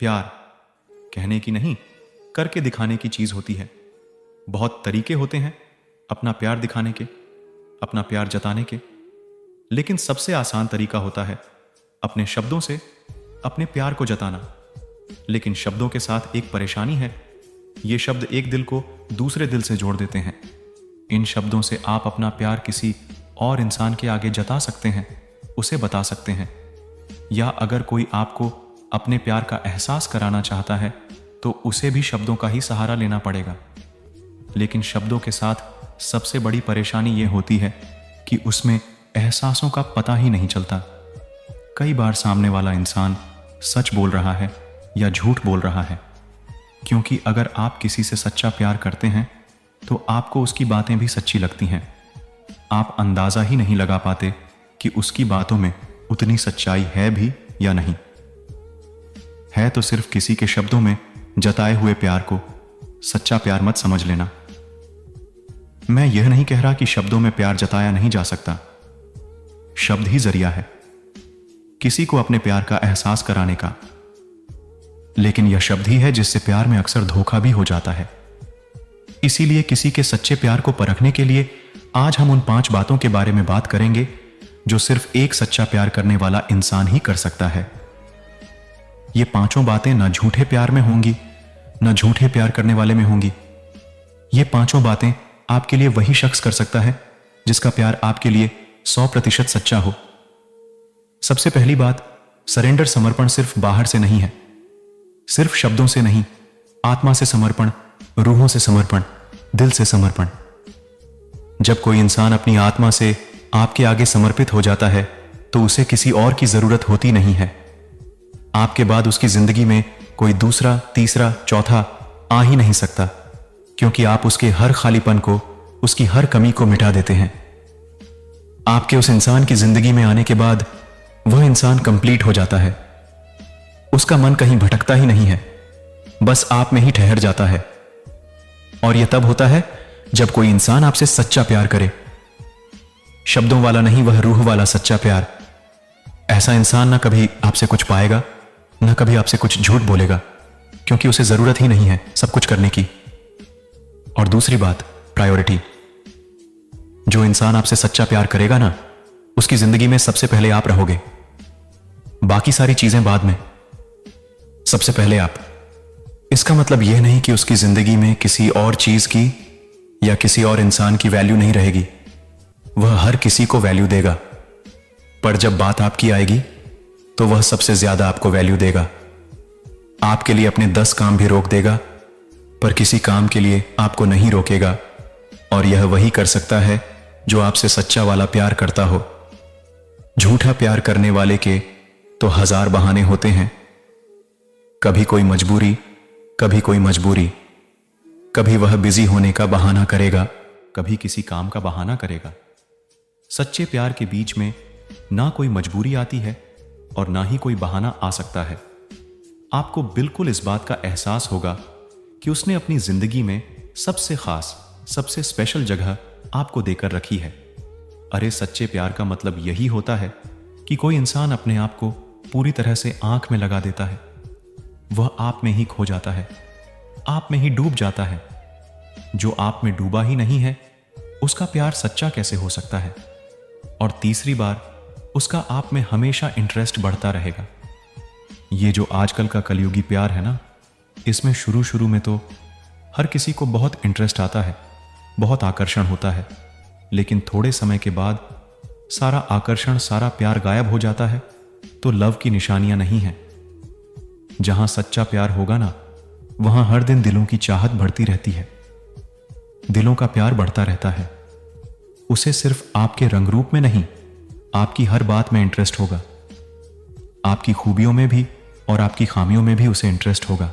प्यार कहने की नहीं, करके दिखाने की चीज होती है। बहुत तरीके होते हैं अपना प्यार दिखाने के, अपना प्यार जताने के, लेकिन सबसे आसान तरीका होता है अपने शब्दों से अपने प्यार को जताना। लेकिन शब्दों के साथ एक परेशानी है, ये शब्द एक दिल को दूसरे दिल से जोड़ देते हैं। इन शब्दों से आप अपना प्यार किसी और इंसान के आगे जता सकते हैं, उसे बता सकते हैं, या अगर कोई आपको अपने प्यार का एहसास कराना चाहता है तो उसे भी शब्दों का ही सहारा लेना पड़ेगा। लेकिन शब्दों के साथ सबसे बड़ी परेशानी यह होती है कि उसमें एहसासों का पता ही नहीं चलता। कई बार सामने वाला इंसान सच बोल रहा है या झूठ बोल रहा है, क्योंकि अगर आप किसी से सच्चा प्यार करते हैं तो आपको उसकी बातें भी सच्ची लगती हैं। आप अंदाजा ही नहीं लगा पाते कि उसकी बातों में उतनी सच्चाई है भी या नहीं है। तो सिर्फ किसी के शब्दों में जताए हुए प्यार को सच्चा प्यार मत समझ लेना। मैं यह नहीं कह रहा कि शब्दों में प्यार जताया नहीं जा सकता। शब्द ही जरिया है किसी को अपने प्यार का एहसास कराने का, लेकिन यह शब्द ही है जिससे प्यार में अक्सर धोखा भी हो जाता है। इसीलिए किसी के सच्चे प्यार को परखने के लिए आज हम उन 5 बातों के बारे में बात करेंगे जो सिर्फ एक सच्चा प्यार करने वाला इंसान ही कर सकता है। ये 5 बातें न झूठे प्यार में होंगी, न झूठे प्यार करने वाले में होंगी। ये 5 बातें आपके लिए वही शख्स कर सकता है जिसका प्यार आपके लिए 100% सच्चा हो। सबसे पहली बात, सरेंडर। समर्पण सिर्फ बाहर से नहीं है, सिर्फ शब्दों से नहीं, आत्मा से समर्पण, रूहों से समर्पण, दिल से समर्पण। जब कोई इंसान अपनी आत्मा से आपके आगे समर्पित हो जाता है तो उसे किसी और की जरूरत होती नहीं है। आपके बाद उसकी जिंदगी में कोई दूसरा, तीसरा, चौथा आ ही नहीं सकता, क्योंकि आप उसके हर खालीपन को, उसकी हर कमी को मिटा देते हैं। आपके उस इंसान की जिंदगी में आने के बाद वह इंसान कंप्लीट हो जाता है। उसका मन कहीं भटकता ही नहीं है, बस आप में ही ठहर जाता है। और यह तब होता है जब कोई इंसान आपसे सच्चा प्यार करे, शब्दों वाला नहीं, वह रूह वाला सच्चा प्यार। ऐसा इंसान ना कभी आपसे कुछ पाएगा, ना कभी आपसे कुछ झूठ बोलेगा, क्योंकि उसे जरूरत ही नहीं है सब कुछ करने की। और दूसरी बात, प्रायोरिटी। जो इंसान आपसे सच्चा प्यार करेगा ना, उसकी जिंदगी में सबसे पहले आप रहोगे, बाकी सारी चीजें बाद में, सबसे पहले आप। इसका मतलब यह नहीं कि उसकी जिंदगी में किसी और चीज की या किसी और इंसान की वैल्यू नहीं रहेगी। वह हर किसी को वैल्यू देगा, पर जब बात आपकी आएगी तो वह सबसे ज्यादा आपको वैल्यू देगा। आपके लिए अपने 10 काम भी रोक देगा, पर किसी काम के लिए आपको नहीं रोकेगा। और यह वही कर सकता है जो आपसे सच्चा वाला प्यार करता हो। झूठा प्यार करने वाले के तो 1000 बहाने होते हैं। कभी कोई मजबूरी, कभी कोई मजबूरी, कभी वह बिजी होने का बहाना करेगा, कभी किसी काम का बहाना करेगा। सच्चे प्यार के बीच में ना कोई मजबूरी आती है और ना ही कोई बहाना आ सकता है। आपको बिल्कुल इस बात का एहसास होगा कि उसने अपनी जिंदगी में सबसे खास, सबसे स्पेशल जगह आपको देकर रखी है। अरे सच्चे प्यार का मतलब यही होता है कि कोई इंसान अपने आप को पूरी तरह से आंख में लगा देता है। वह आप में ही खो जाता है, आप में ही डूब जाता है। जो आप में डूबा ही नहीं है, उसका प्यार सच्चा कैसे हो सकता है? और तीसरी बार, उसका आप में हमेशा इंटरेस्ट बढ़ता रहेगा। ये जो आजकल का कलयुगी प्यार है ना, इसमें शुरू शुरू में तो हर किसी को बहुत इंटरेस्ट आता है, बहुत आकर्षण होता है, लेकिन थोड़े समय के बाद सारा आकर्षण, सारा प्यार गायब हो जाता है। तो लव की निशानियां नहीं हैं। जहां सच्चा प्यार होगा ना, वहां हर दिन दिलों की चाहत बढ़ती रहती है, दिलों का प्यार बढ़ता रहता है। उसे सिर्फ आपके रंग रूप में नहीं, आपकी हर बात में इंटरेस्ट होगा। आपकी खूबियों में भी और आपकी खामियों में भी उसे इंटरेस्ट होगा।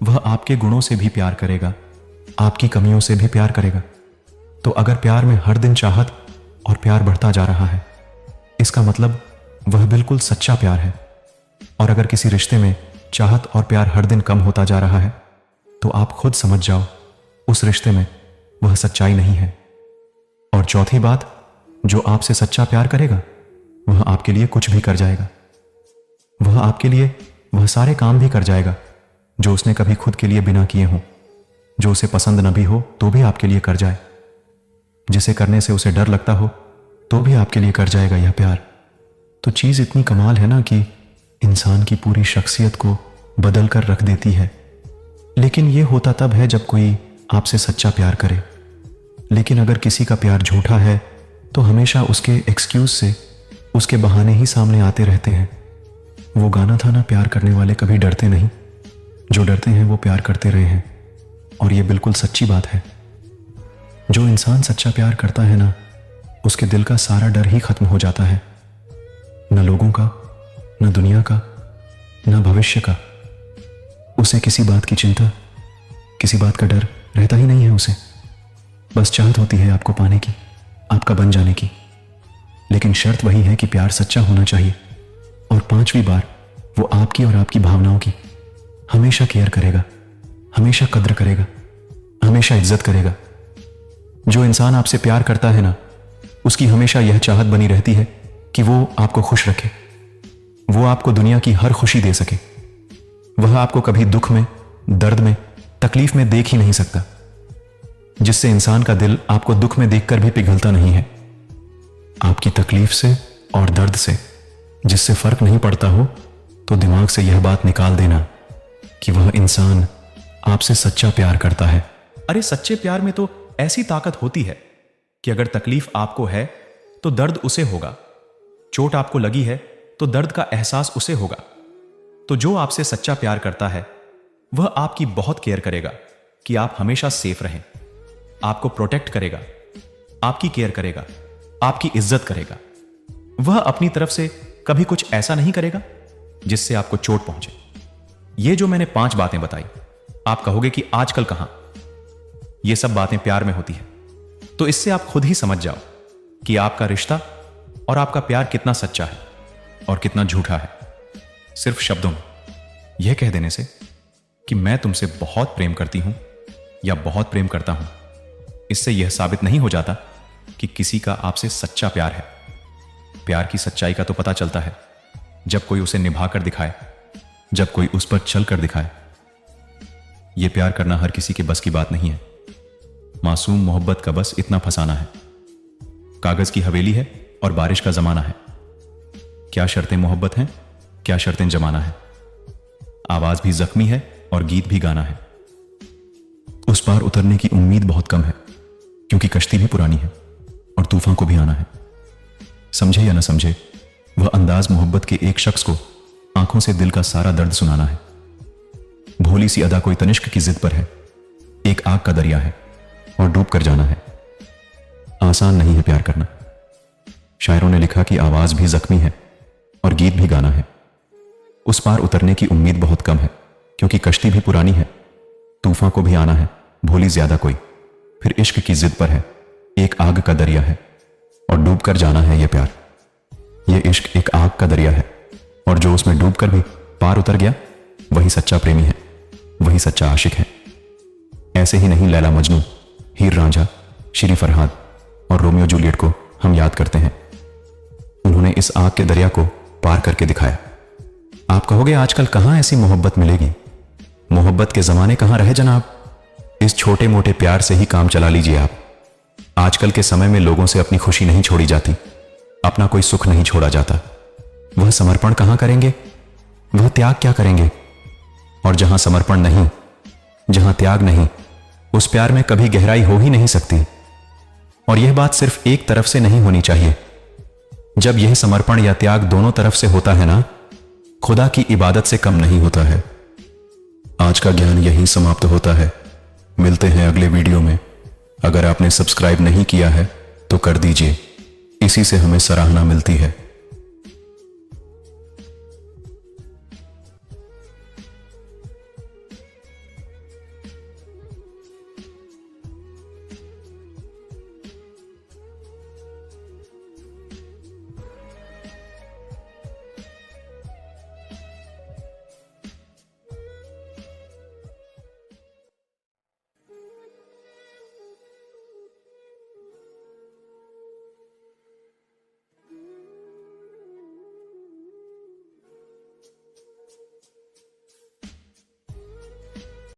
वह आपके गुणों से भी प्यार करेगा, आपकी कमियों से भी प्यार करेगा। तो अगर प्यार में हर दिन चाहत और प्यार बढ़ता जा रहा है, इसका मतलब वह बिल्कुल सच्चा प्यार है। और अगर किसी रिश्ते में चाहत और प्यार हर दिन कम होता जा रहा है, तो आप खुद समझ जाओ उस रिश्ते में वह सच्चाई नहीं है। और चौथी बात, जो आपसे सच्चा प्यार करेगा वह आपके लिए कुछ भी कर जाएगा। वह आपके लिए वह सारे काम भी कर जाएगा जो उसने कभी खुद के लिए बिना किए हों, जो उसे पसंद न भी हो तो भी आपके लिए कर जाए, जिसे करने से उसे डर लगता हो तो भी आपके लिए कर जाएगा यह प्यार। तो चीज़ इतनी कमाल है ना कि इंसान की पूरी शख्सियत को बदल कर रख देती है। लेकिन यह होता तब है जब कोई आपसे सच्चा प्यार करे। लेकिन अगर किसी का प्यार झूठा है तो हमेशा उसके एक्सक्यूज से, उसके बहाने ही सामने आते रहते हैं। वो गाना था ना, प्यार करने वाले कभी डरते नहीं, जो डरते हैं वो प्यार करते रहे हैं। और ये बिल्कुल सच्ची बात है। जो इंसान सच्चा प्यार करता है ना, उसके दिल का सारा डर ही खत्म हो जाता है। न लोगों का, न दुनिया का, न भविष्य का। उसे किसी बात की चिंता, किसी बात का डर रहता ही नहीं है उसे। बस चाहत होती है आपको पाने की, आपका बन जाने की। लेकिन शर्त वही है कि प्यार सच्चा होना चाहिए। और 5वीं बार वो आपकी और आपकी भावनाओं की हमेशा केयर करेगा, हमेशा कद्र करेगा, हमेशा इज्जत करेगा। जो इंसान आपसे प्यार करता है ना, उसकी हमेशा यह चाहत बनी रहती है कि वो आपको खुश रखे, वो आपको दुनिया की हर खुशी दे सके। वह आपको कभी दुख में, दर्द में, तकलीफ में देख ही नहीं सकता। जिससे इंसान का दिल आपको दुख में देखकर भी पिघलता नहीं है। आपकी तकलीफ से और दर्द से जिससे फर्क नहीं पड़ता हो, तो दिमाग से यह बात निकाल देना कि वह इंसान आपसे सच्चा प्यार करता है। अरे सच्चे प्यार में तो ऐसी ताकत होती है कि अगर तकलीफ आपको है तो दर्द उसे होगा, चोट आपको लगी है तो दर्द का एहसास उसे होगा। तो जो आपसे सच्चा प्यार करता है वह आपकी बहुत केयर करेगा कि आप हमेशा सेफ रहें, आपको प्रोटेक्ट करेगा, आपकी केयर करेगा, आपकी इज्जत करेगा। वह अपनी तरफ से कभी कुछ ऐसा नहीं करेगा जिससे आपको चोट पहुंचे। ये जो मैंने 5 बातें बताई, आप कहोगे कि आजकल कहां ये सब बातें प्यार में होती है। तो इससे आप खुद ही समझ जाओ कि आपका रिश्ता और आपका प्यार कितना सच्चा है और कितना झूठा है। सिर्फ शब्दों में यह कह देने से कि मैं तुमसे बहुत प्रेम करती हूं या बहुत प्रेम करता हूं, इससे यह साबित नहीं हो जाता कि किसी का आपसे सच्चा प्यार है। प्यार की सच्चाई का तो पता चलता है जब कोई उसे निभा कर दिखाए, जब कोई उस पर चल कर दिखाए। यह प्यार करना हर किसी के बस की बात नहीं है। मासूम मोहब्बत का बस इतना फसाना है। कागज की हवेली है और बारिश का जमाना है। क्या शर्तें मोहब्बत हैं, क्या शर्तें जमाना है। आवाज भी जख्मी है और गीत भी गाना है। उस पार उतरने की उम्मीद बहुत कम है, क्योंकि कश्ती भी पुरानी है और तूफान को भी आना है। समझे या न समझे, वह अंदाज मोहब्बत के एक शख्स को आंखों से दिल का सारा दर्द सुनाना है। भोली सी अदा कोई तनिष्क की जिद पर है, एक आग का दरिया है और डूब कर जाना है। आसान नहीं है प्यार करना। शायरों ने लिखा कि आवाज भी जख्मी है और गीत भी गाना है। उस पार उतरने की उम्मीद बहुत कम है, क्योंकि कश्ती भी पुरानी है, तूफान को भी आना है, भोली ज्यादा कोई, फिर इश्क की जिद पर है, एक आग का दरिया है और डूब कर जाना है यह प्यार। यह इश्क एक आग का दरिया है और जो उसमें डूब कर भी पार उतर गया वही सच्चा प्रेमी है, वही सच्चा आशिक है। ऐसे ही नहीं लैला मजनू, हीर रांझा, श्री फरहाद और रोमियो जूलियट को हम याद करते हैं। उन्होंने इस आग के दरिया को पार करके दिखाया। आप कहोगे आजकल कहां ऐसी मोहब्बत मिलेगी, मोहब्बत के जमाने कहां रहे जनाब। इस छोटे मोटे प्यार से ही काम चला लीजिए आप। आजकल के समय में लोगों से अपनी खुशी नहीं छोड़ी जाती, अपना कोई सुख नहीं छोड़ा जाता। वह समर्पण कहां करेंगे, वह त्याग क्या करेंगे। और जहां समर्पण नहीं, जहां त्याग नहीं, उस प्यार में कभी गहराई हो ही नहीं सकती। और यह बात सिर्फ एक तरफ से नहीं होनी चाहिए। जब यह समर्पण या त्याग दोनों तरफ से होता है ना, खुदा की इबादत से कम नहीं होता है। आज का ज्ञान यहीं समाप्त होता है। मिलते हैं अगले वीडियो में। अगर आपने सब्सक्राइब नहीं किया है तो कर दीजिए, इसी से हमें सराहना मिलती है।